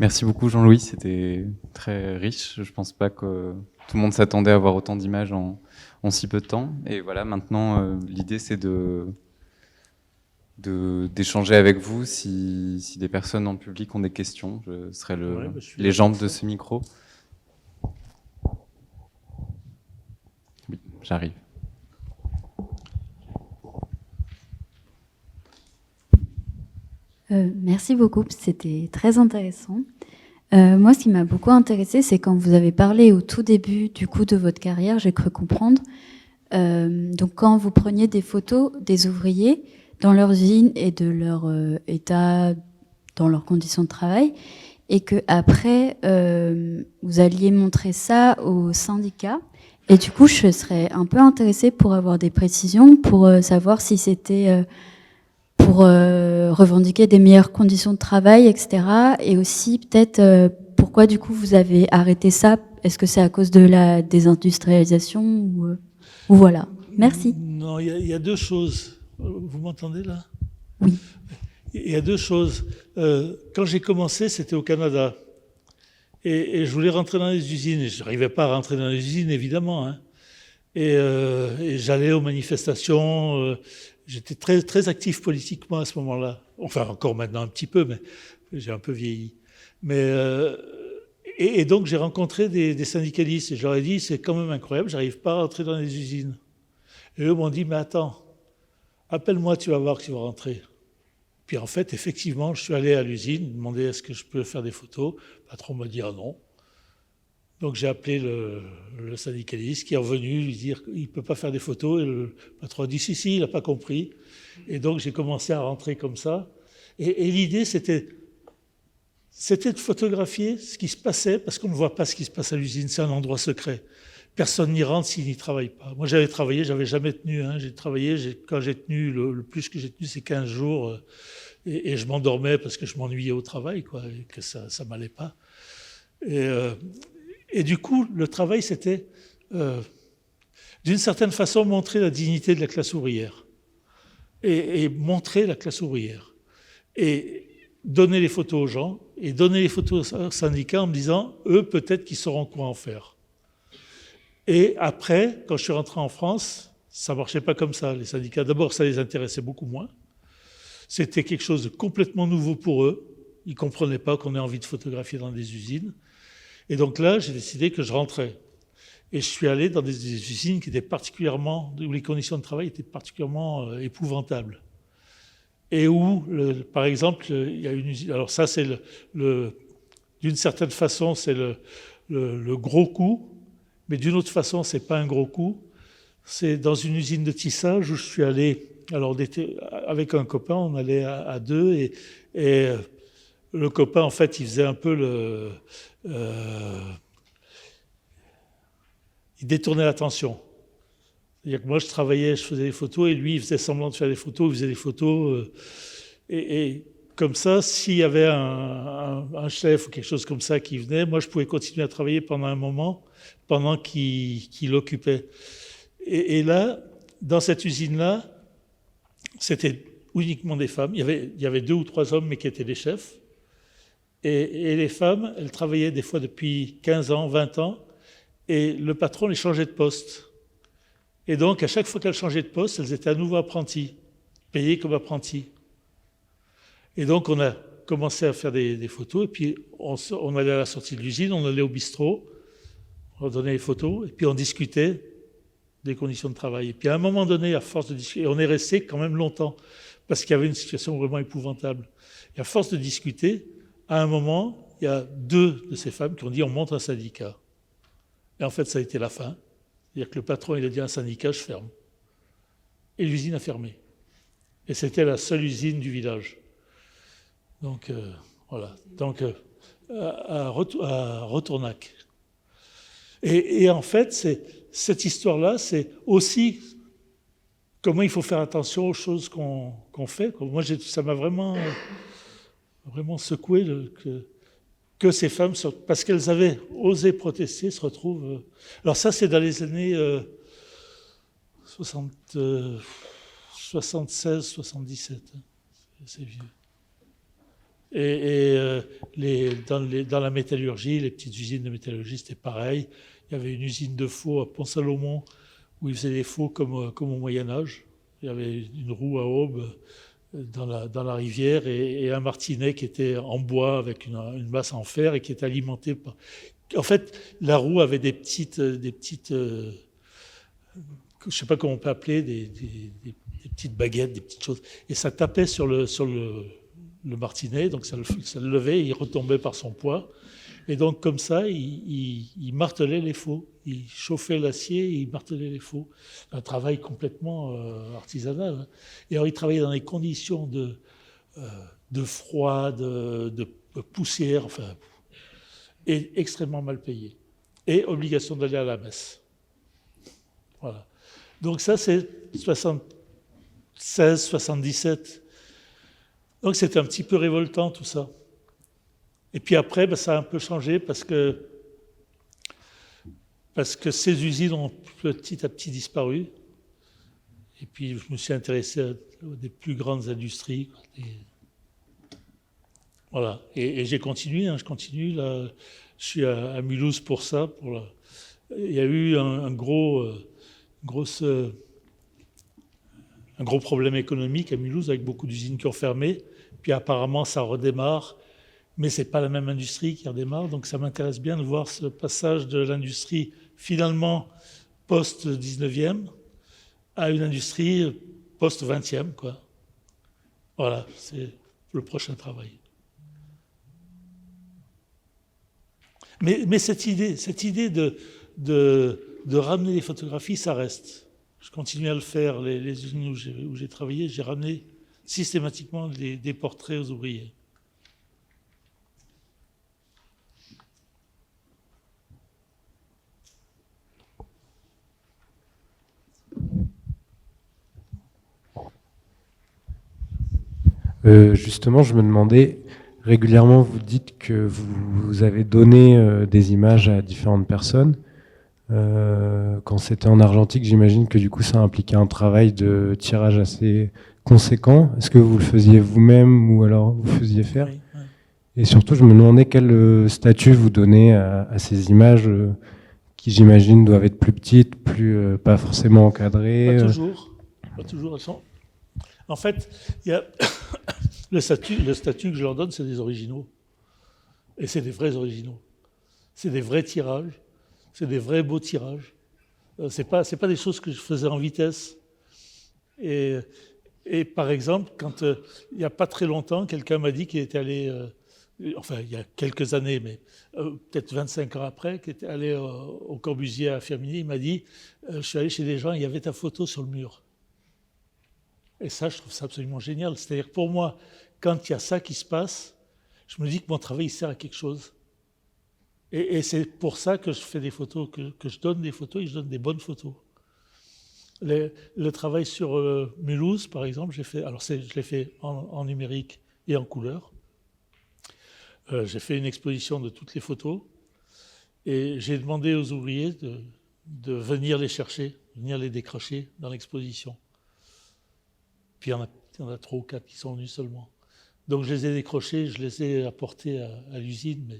Merci beaucoup Jean-Louis, c'était très riche. Je pense pas que tout le monde s'attendait à avoir autant d'images en si peu de temps. Et voilà, maintenant, l'idée c'est d'échanger avec vous si des personnes en public ont des questions. Je serai Ouais, bah, je suis les là pour jambes de ça. ce micro. Oui, j'arrive. Merci beaucoup, c'était très intéressant. Moi, ce qui m'a beaucoup intéressé, c'est quand vous avez parlé au tout début du coup de votre carrière, j'ai cru comprendre. Donc, quand vous preniez des photos des ouvriers dans leurs usines et de leur état, dans leurs conditions de travail, et que après vous alliez montrer ça aux syndicats. Et du coup, je serais un peu intéressée pour avoir des précisions, pour savoir si c'était pour revendiquer des meilleures conditions de travail, etc. Et aussi peut-être pourquoi du coup vous avez arrêté ça. Est-ce que c'est à cause de la désindustrialisation ou voilà. Merci. Non, il y a deux choses. Vous m'entendez là? Oui. Il y a deux choses. Quand j'ai commencé, c'était au Canada. Et je voulais rentrer dans les usines. Et je n'arrivais pas à rentrer dans les usines, évidemment. Hein. Et j'allais aux manifestations. J'étais très, très actif politiquement à ce moment-là. Enfin, encore maintenant un petit peu, mais j'ai un peu vieilli. Et donc, j'ai rencontré des syndicalistes. Et je leur ai dit, c'est quand même incroyable, j'arrive pas à rentrer dans les usines. Et eux m'ont dit, mais attends, appelle-moi, tu vas voir que tu vas rentrer. Puis en fait, effectivement, je suis allé à l'usine, demander est-ce que je peux faire des photos. Le patron m'a dit ah non. Donc j'ai appelé le syndicaliste qui est revenu lui dire qu'il ne peut pas faire des photos. Et le patron a dit si, il n'a pas compris. Et donc j'ai commencé à rentrer comme ça. Et l'idée, c'était de photographier ce qui se passait, parce qu'on ne voit pas ce qui se passe à l'usine, c'est un endroit secret. Personne n'y rentre s'il n'y travaille pas. Moi, j'avais travaillé, j'avais jamais tenu. Hein. J'ai travaillé, quand j'ai tenu, le plus que j'ai tenu, c'est 15 jours. Et je m'endormais parce que je m'ennuyais au travail, quoi, et que ça ne m'allait pas. Et du coup, le travail, c'était, d'une certaine façon, montrer la dignité de la classe ouvrière. Et montrer la classe ouvrière. Et donner les photos aux gens, et donner les photos aux syndicats en me disant, eux, peut-être qu'ils sauront quoi en faire. Et après, quand je suis rentré en France, ça ne marchait pas comme ça. Les syndicats, d'abord, ça les intéressait beaucoup moins. C'était quelque chose de complètement nouveau pour eux. Ils ne comprenaient pas qu'on ait envie de photographier dans des usines. Et donc là, j'ai décidé que je rentrais. Et je suis allé dans des usines qui étaient particulièrement, où les conditions de travail étaient particulièrement épouvantables. Et où, par exemple, il y a une usine. Alors ça, c'est d'une certaine façon, c'est le gros coup. Mais d'une autre façon, ce n'est pas un gros coup. C'est dans une usine de tissage où je suis allé. Alors, on était avec un copain, on allait à deux. Et le copain, en fait, il faisait un peu il détournait l'attention. C'est-à-dire que moi, je travaillais, je faisais des photos, et lui, il faisait semblant de faire des photos, il faisait des photos. Et comme ça, s'il y avait un chef ou quelque chose comme ça qui venait, moi, je pouvais continuer à travailler pendant un moment, pendant qu'il occupait. Et là, dans cette usine-là, c'était uniquement des femmes. Il y avait 2 ou 3 hommes, mais qui étaient des chefs. Et les femmes, elles travaillaient des fois depuis 15 ans, 20 ans, et le patron les changeait de poste. Et donc, à chaque fois qu'elles changeaient de poste, elles étaient à nouveau apprenties, payées comme apprenties. Et donc, on a commencé à faire des photos, et puis on allait à la sortie de l'usine, on allait au bistrot, on donnait les photos, et puis on discutait des conditions de travail. Et puis à un moment donné, à force de discuter, et on est resté quand même longtemps, parce qu'il y avait une situation vraiment épouvantable. Et à force de discuter, à un moment, il y a 2 de ces femmes qui ont dit on monte un syndicat. Et en fait, ça a été la fin. C'est-à-dire que le patron, il a dit un syndicat, je ferme. Et l'usine a fermé. Et c'était la seule usine du village. Donc, voilà. Donc, à Retournac. Et en fait, cette histoire-là, c'est aussi comment il faut faire attention aux choses qu'on fait. Moi, ça m'a vraiment secoué que ces femmes, parce qu'elles avaient osé protester, se retrouvent... Alors ça, c'est dans les années 76, 77. C'est vieux. Dans la métallurgie, les petites usines de métallurgie, c'était pareil. Il y avait une usine de faux à Pont-Salomon où ils faisaient des faux comme au Moyen-Âge. Il y avait une roue à aube dans la rivière et un martinet qui était en bois avec une masse en fer et qui était alimenté par... En fait, la roue avait des petites je ne sais pas comment on peut appeler, des petites baguettes, des petites choses. Et ça tapait sur le martinet, donc ça le levait, il retombait par son poids. Et donc, comme ça, il martelait les faux. Il chauffait l'acier et il martelait les faux. Un travail complètement artisanal. Hein. Et alors, il travaillait dans des conditions de froid, de poussière, enfin, et extrêmement mal payé. Et obligation d'aller à la messe. Voilà. Donc ça, c'est 76, 77. Donc c'était un petit peu révoltant tout ça. Et puis après, ben, ça a un peu changé parce que ces usines ont petit à petit disparu. Et puis je me suis intéressé à des plus grandes industries. Voilà. Et j'ai continué, hein, je continue. Là, je suis à Mulhouse pour ça. Il y a eu un gros problème économique à Mulhouse avec beaucoup d'usines qui ont fermé. Puis apparemment, ça redémarre, mais ce n'est pas la même industrie qui redémarre. Donc ça m'intéresse bien de voir ce passage de l'industrie finalement post-19e à une industrie post-20e, quoi. Voilà, c'est le prochain travail. Mais cette idée de ramener les photographies, ça reste. Je continue à le faire. Les usines où j'ai travaillé, j'ai ramené systématiquement des portraits aux ouvriers. Justement, je me demandais, régulièrement vous dites que vous avez donné des images à différentes personnes. Quand c'était en argentique, j'imagine que du coup ça impliquait un travail de tirage assez conséquent. Est-ce que vous le faisiez vous-même ou alors vous faisiez faire? Oui, oui. Et surtout, je me demandais quel statut vous donnez à ces images qui, j'imagine, doivent être plus petites, pas forcément encadrées. Pas toujours. Pas toujours. En fait, il y a le statut que je leur donne, c'est des originaux. Et c'est des vrais originaux. C'est des vrais tirages. C'est des vrais beaux tirages. C'est pas des choses que je faisais en vitesse. Et par exemple, quand il n'y a pas très longtemps, quelqu'un m'a dit qu'il était allé, enfin il y a quelques années, mais peut-être 25 ans après, qu'il était allé au Corbusier à Firminy, il m'a dit je suis allé chez des gens, il y avait ta photo sur le mur. Et ça, je trouve ça absolument génial. C'est-à-dire que pour moi, quand il y a ça qui se passe, je me dis que mon travail il sert à quelque chose. Et c'est pour ça que je fais des photos, que je donne des photos et je donne des bonnes photos. Le travail sur Mulhouse, par exemple, je l'ai fait en numérique et en couleur. J'ai fait une exposition de toutes les photos et j'ai demandé aux ouvriers de venir les chercher, venir les décrocher dans l'exposition. Puis il y en a 3 ou 4 qui sont venus seulement. Donc je les ai décrochés, je les ai apportés à l'usine.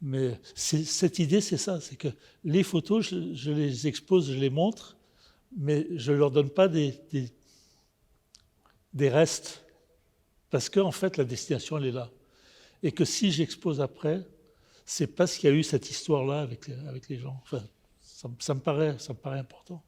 Mais cette idée, c'est ça, c'est que les photos, je les expose, je les montre, mais je ne leur donne pas des restes, parce qu'en fait, la destination, elle est là. Et que si j'expose après, c'est parce qu'il y a eu cette histoire-là avec les gens. Enfin, ça me paraît important.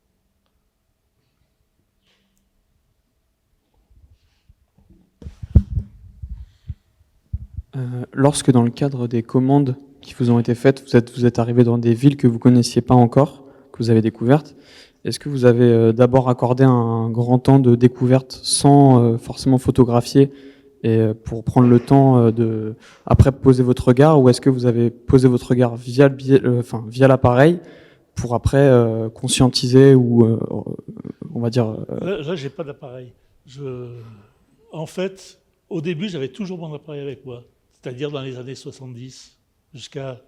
Lorsque dans le cadre des commandes qui vous ont été faites, vous êtes arrivé dans des villes que vous ne connaissiez pas encore, que vous avez découvertes, est-ce que vous avez d'abord accordé un grand temps de découverte sans forcément photographier et pour prendre le temps de après poser votre regard, ou est-ce que vous avez posé votre regard via l'appareil pour après conscientiser ou on va dire... Là, j'ai pas d'appareil. En fait, au début, j'avais toujours mon appareil avec moi, c'est-à-dire dans les années 70 jusqu'à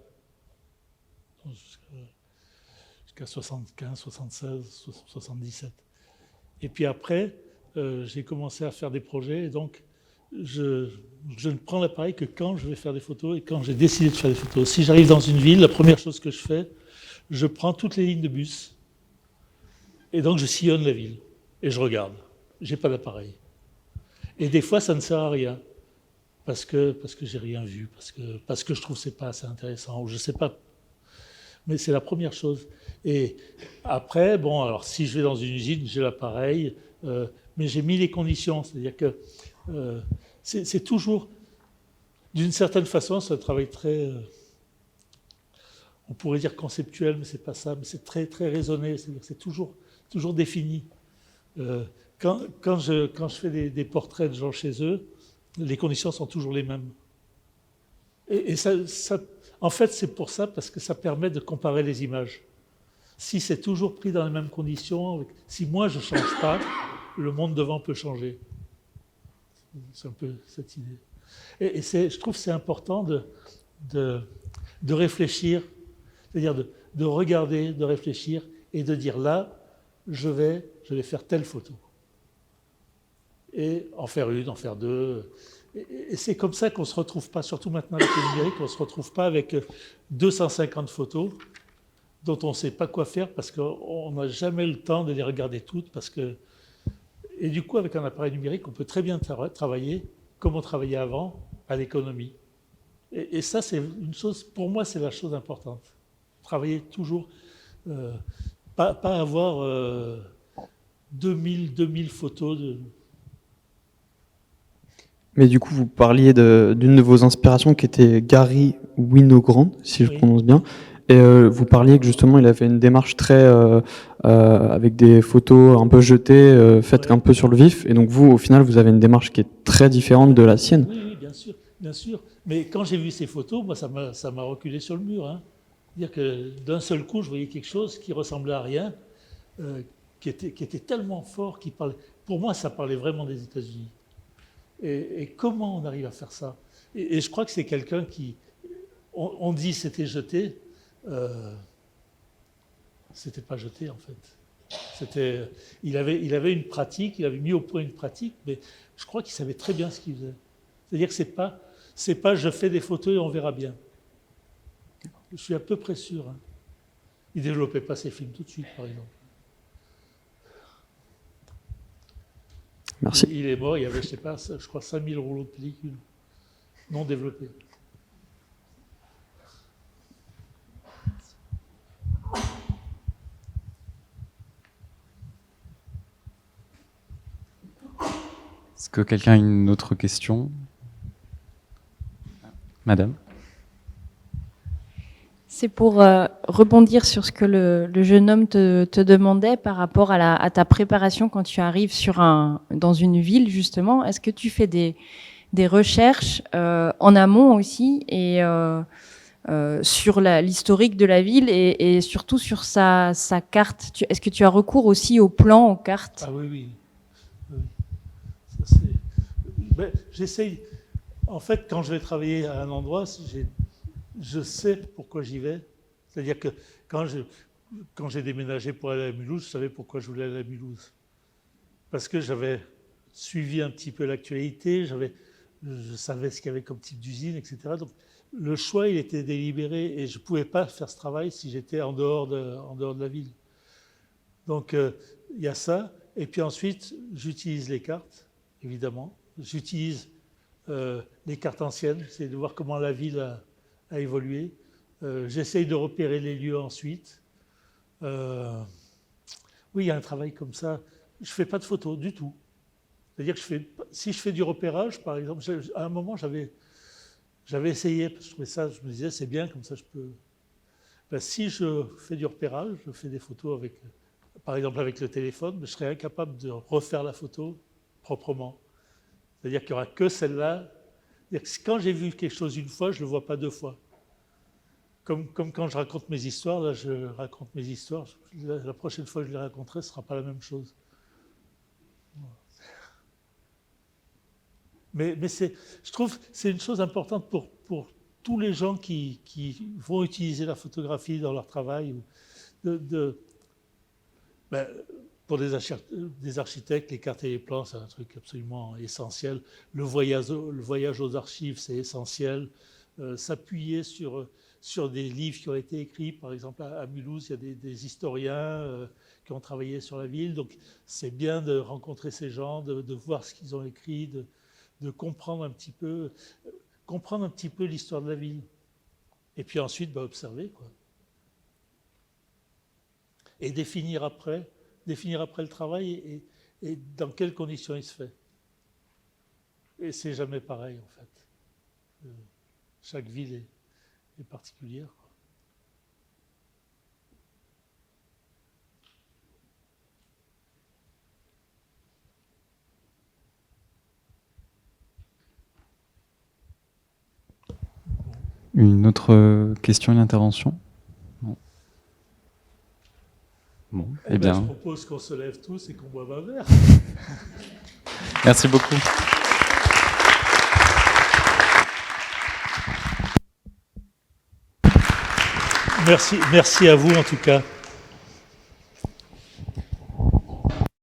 75, 76, 77. Et puis après, j'ai commencé à faire des projets, et donc je ne prends l'appareil que quand je vais faire des photos et quand j'ai décidé de faire des photos. Si j'arrive dans une ville, la première chose que je fais, je prends toutes les lignes de bus et donc je sillonne la ville et je regarde. J'ai pas d'appareil. Et des fois, ça ne sert à rien parce que j'ai rien vu, parce que je trouve que c'est pas assez intéressant ou je sais pas. Mais c'est la première chose. Et après, bon, alors si je vais dans une usine, j'ai l'appareil, mais j'ai mis les conditions. C'est-à-dire que c'est toujours, d'une certaine façon, c'est un travail très, on pourrait dire conceptuel, mais c'est pas ça, mais c'est très, très raisonné. C'est-à-dire que c'est toujours défini. Quand je fais des portraits de gens chez eux, les conditions sont toujours les mêmes. Et ça, en fait, c'est pour ça, parce que ça permet de comparer les images. Si c'est toujours pris dans les mêmes conditions, si moi je ne change pas, le monde devant peut changer. C'est un peu cette idée. Et je trouve que c'est important de réfléchir, c'est-à-dire de regarder, de réfléchir et de dire là, je vais faire telle photo. Et en faire une, en faire deux. Et c'est comme ça qu'on ne se retrouve pas, surtout maintenant avec le numérique, on ne se retrouve pas avec 250 photos dont on ne sait pas quoi faire parce qu'on n'a jamais le temps de les regarder toutes. Et du coup, avec un appareil numérique, on peut très bien travailler comme on travaillait avant, à l'économie. Et ça, c'est une chose, pour moi, c'est la chose importante. Travailler toujours, pas avoir 2000 photos de... Mais du coup, vous parliez d'une de vos inspirations qui était Gary Winogrand, si je prononce bien. Et vous parliez que justement, il avait une démarche très avec des photos un peu jetées, faites un peu sur le vif. Et donc vous, au final, vous avez une démarche qui est très différente de la sienne. Oui, bien sûr, bien sûr. Mais quand j'ai vu ces photos, moi, ça m'a reculé sur le mur. Hein. C'est-à-dire que d'un seul coup, je voyais quelque chose qui ressemblait à rien, qui était tellement fort, qui parlait. Pour moi, ça parlait vraiment des États-Unis. Et comment on arrive à faire ça? Et je crois que c'est quelqu'un qui, on dit c'était jeté, c'était pas jeté en fait. Il avait une pratique, il avait mis au point une pratique, mais je crois qu'il savait très bien ce qu'il faisait. C'est-à-dire que c'est pas je fais des photos et on verra bien. Je suis à peu près sûr. Hein. Il développait pas ses films tout de suite, par exemple. Merci. Il est mort, il y avait, je sais pas, je crois 5000 rouleaux de pellicule non développés. Est-ce que quelqu'un a une autre question? Madame? C'est pour rebondir sur ce que le jeune homme te demandait par rapport à ta préparation quand tu arrives dans une ville, justement. Est-ce que tu fais des recherches en amont aussi et sur l'historique de la ville et surtout sur sa carte? Est-ce que tu as recours aussi aux plans, aux cartes? Ah oui. Ça, j'essaye. En fait, quand je vais travailler à un endroit, je sais pourquoi j'y vais. C'est-à-dire que quand j'ai déménagé pour aller à Mulhouse, je savais pourquoi je voulais aller à Mulhouse. Parce que j'avais suivi un petit peu l'actualité, je savais ce qu'il y avait comme type d'usine, etc. Donc le choix, il était délibéré et je ne pouvais pas faire ce travail si j'étais en dehors de la ville. Donc il y a ça. Et puis ensuite, j'utilise les cartes, évidemment. J'utilise les cartes anciennes, c'est de voir comment la ville a évolué. J'essaye de repérer les lieux ensuite. Oui, il y a un travail comme ça. Je ne fais pas de photos du tout. C'est-à-dire que si je fais du repérage, par exemple, à un moment, j'avais essayé, parce que je trouvais ça, je me disais, c'est bien, comme ça je peux... Ben, si je fais du repérage, je fais des photos par exemple avec le téléphone, mais je serais incapable de refaire la photo proprement. C'est-à-dire qu'il n'y aura que celle-là. Quand j'ai vu quelque chose une fois, je ne le vois pas deux fois. Comme quand je raconte mes histoires, là je raconte mes histoires, la prochaine fois que je les raconterai, ce ne sera pas la même chose. Mais je trouve que c'est une chose importante pour tous les gens qui vont utiliser la photographie dans leur travail. pour des architectes, les cartes et les plans, c'est un truc absolument essentiel. Le voyage aux archives, c'est essentiel. S'appuyer sur des livres qui ont été écrits. Par exemple, à Mulhouse, il y a des historiens qui ont travaillé sur la ville. Donc, c'est bien de rencontrer ces gens, de voir ce qu'ils ont écrit, de comprendre un petit peu l'histoire de la ville. Et puis ensuite, observer, quoi. Et définir après le travail et dans quelles conditions il se fait. Et c'est jamais pareil, en fait. Chaque ville est particulière, quoi. Une autre question, une intervention? Non. Bon, eh bien. Je propose qu'on se lève tous et qu'on boive un verre. Merci beaucoup. Merci à vous en tout cas.